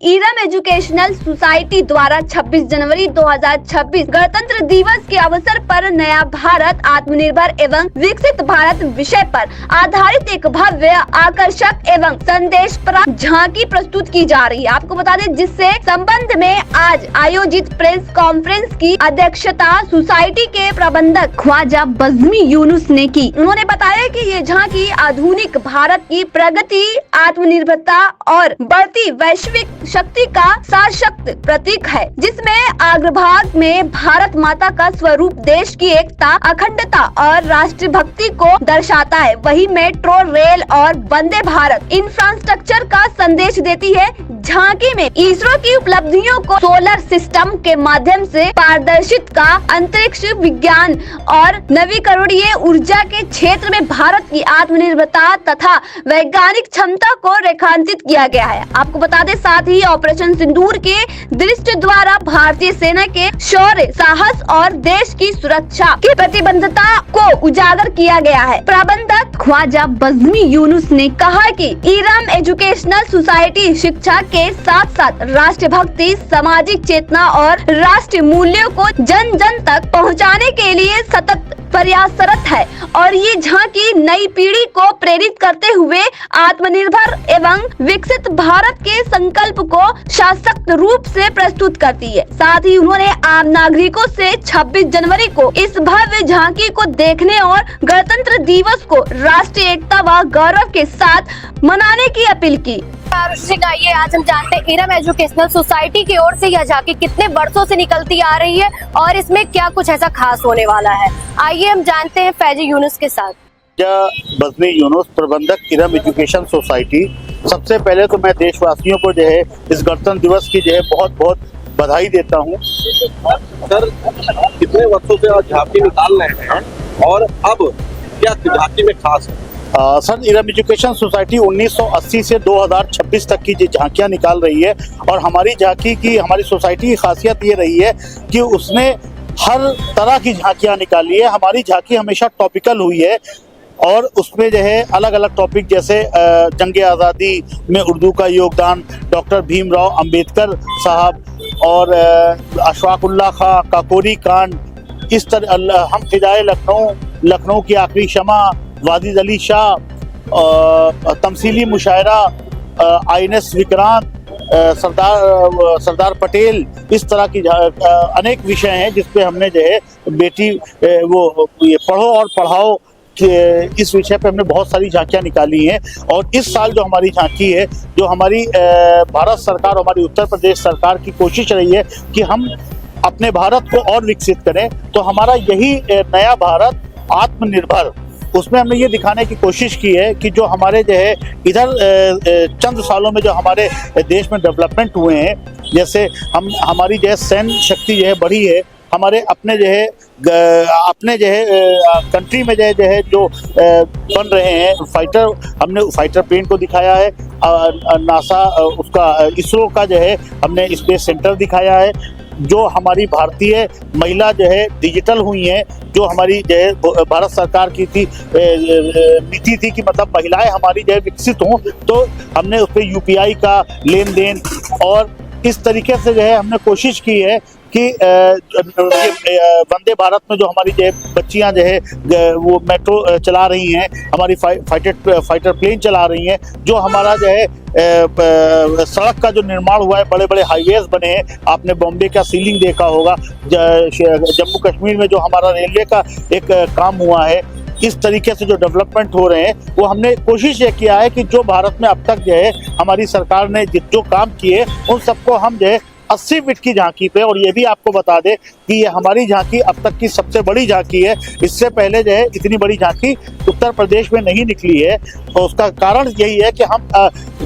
Iram educational society द्वारा 26 जनवरी 2026 गणतंत्र दिवस के अवसर पर नया भारत आत्मनिर्भर एवं विकसित भारत विषय पर आधारित एक भव्य, आकर्षक एवं संदेशप्रद झांकी प्रस्तुत की जा रही है। आपको बता दें, जिससे संबंध में आज आयोजित प्रेस कॉन्फ्रेंस की अध्यक्षता सोसाइटी के प्रबंधक ख्वाजा बज़मी यूनुस ने की। उन्होंने बताया कि ये झांकी आधुनिक भारत की प्रगति, आत्मनिर्भरता और बढ़ती वैश्विक शक्ति का सशक्त प्रतीक है, जिसमें अग्रभाग में भारत माता का स्वरूप देश की एकता, अखंडता और राष्ट्रभक्ति को दर्शाता है। वही मेट्रो रेल और वंदे भारत इंफ्रास्ट्रक्चर का संदेश देती है। झांकी में इसरो की उपलब्धियों को सोलर सिस्टम के माध्यम से पारदर्शिता का, अंतरिक्ष विज्ञान और नवीकरणीय ऊर्जा के क्षेत्र में भारत की आत्मनिर्भरता तथा वैज्ञानिक क्षमता को रेखांकित किया गया है। आपको बता दें, साथ ही ऑपरेशन सिंदूर के दृष्टि द्वारा भारतीय सेना के शौर्य, साहस और देश की सुरक्षा की प्रतिबद्धता को उजागर किया गया है। प्रबंधक ख्वाजा बज़मी यूनुस ने कहा कि ईरम एजुकेशनल सोसाइटी शिक्षा के साथ साथ राष्ट्रभक्ति, सामाजिक चेतना और राष्ट्रीय मूल्यों को जन जन तक पहुंचाने के लिए सतत प्रयासरत है और ये झांकी नई पीढ़ी को प्रेरित करते हुए आत्मनिर्भर एवं विकसित भारत के संकल्प को सशक्त रूप से प्रस्तुत करती है। साथ ही उन्होंने आम नागरिकों से 26 जनवरी को इस भव्य झांकी को देखने और गणतंत्र दिवस को राष्ट्रीय एकता व गौरव के साथ मनाने की अपील की। आइए, आज हम जानते हैं ईरम एजुकेशनल सोसाइटी की ओर से यह झांकी कितने वर्षों से निकलती आ रही है और इसमें क्या कुछ ऐसा खास होने वाला है। आइए हम जानते हैं फैजी यूनुस के साथ। बज़मी यूनुस, प्रबंधक ईरम एजुकेशन सोसाइटी। सबसे पहले तो मैं देशवासियों को जो है इस गणतंत्र दिवस की जो है बहुत बहुत बधाई देता हूँ। सर, कितने वर्षों से आप झांकी निकाल रहे हैं और अब क्या झांकी में खास है? सर, ईरम एजुकेशन सोसाइटी 1980 से 2026 तक की झांकियां निकाल रही है और हमारी झांकी की, हमारी सोसाइटी की खासियत ये रही है कि उसने हर तरह की झांकियां निकाली है। हमारी झांकी हमेशा टॉपिकल हुई है और उसमें जो है अलग अलग टॉपिक, जैसे जंग आज़ादी में उर्दू का योगदान, डॉक्टर भीमराव अंबेडकर साहब और अशफाकुल्लाह खां, काकोरी कांड, इस तरह हम फिजाए लखनऊ की आखिरी शमा, वादिद अली शाह, तमसीली मुशायरा, INS विक्रांत, सरदार पटेल, इस तरह की अनेक विषय हैं जिसपे हमने जो है बेटी ये पढ़ो और पढ़ाओ इस विषय पे हमने बहुत सारी झांकियां निकाली हैं। और इस साल जो हमारी झांकी है, जो हमारी भारत सरकार, हमारी उत्तर प्रदेश सरकार की कोशिश रही है कि हम अपने भारत को और विकसित करें, तो हमारा यही नया भारत आत्मनिर्भर, उसमें हमने ये दिखाने की कोशिश की है कि जो हमारे जो है इधर चंद सालों में जो हमारे देश में डेवलपमेंट हुए हैं, जैसे हमारी जो है सैन्य शक्ति जो है बढ़ी है, हमारे अपने जो है कंट्री में जो बन रहे हैं फाइटर, हमने फाइटर प्लेन को दिखाया है। नासा उसका इसरो का जो है हमने स्पेस सेंटर दिखाया है। जो हमारी भारतीय महिला जो है डिजिटल हुई हैं, जो हमारी जो है भारत सरकार की नीति थी कि मतलब महिलाएं हमारी जो है विकसित हों, तो हमने उस पर UPI का लेन देन और इस तरीके से जो है हमने कोशिश की है कि वंदे भारत में जो हमारी जो है बच्चियां जो है वो मेट्रो चला रही हैं, हमारी फाइटर प्लेन चला रही हैं, जो हमारा जो है सड़क का जो निर्माण हुआ है, बड़े बड़े हाईवेज बने हैं। आपने बॉम्बे का सीलिंग देखा होगा, जम्मू कश्मीर में जो हमारा रेलवे का एक काम हुआ है, इस तरीके से जो डेवलपमेंट हो रहे हैं, वो हमने कोशिश ये किया है कि जो भारत में अब तक जो है हमारी सरकार ने जो काम किए उन सबको हम जो है 80 फीट की झांकी पे, और ये भी आपको बता दें कि ये हमारी झांकी अब तक की सबसे बड़ी झांकी है। इससे पहले जो है इतनी बड़ी झांकी उत्तर प्रदेश में नहीं निकली है। तो उसका कारण यही है कि हम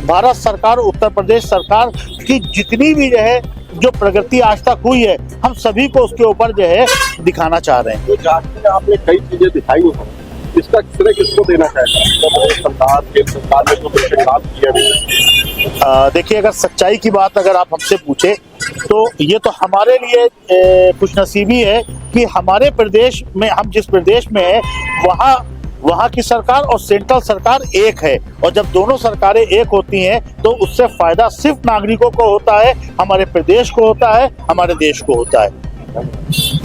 भारत सरकार, उत्तर प्रदेश सरकार की जितनी भी जो है जो प्रगति आज तक हुई है, हम सभी को उसके ऊपर जो है दिखाना चाह रहे हैं। तो झांकी में आपने कई चीजें दिखाई हैं, इसका श्रेय किसको देना चाहिए? सरकार, केंद्र सरकार ने तो काम किया। देखिए, अगर सच्चाई की बात अगर आप हमसे पूछे तो ये तो हमारे लिए खुशनसीबी है कि हमारे प्रदेश में, हम जिस प्रदेश में हैं वहाँ वहाँ की सरकार और सेंट्रल सरकार एक है, और जब दोनों सरकारें एक होती हैं तो उससे फायदा सिर्फ नागरिकों को होता है, हमारे प्रदेश को होता है, हमारे देश को होता है।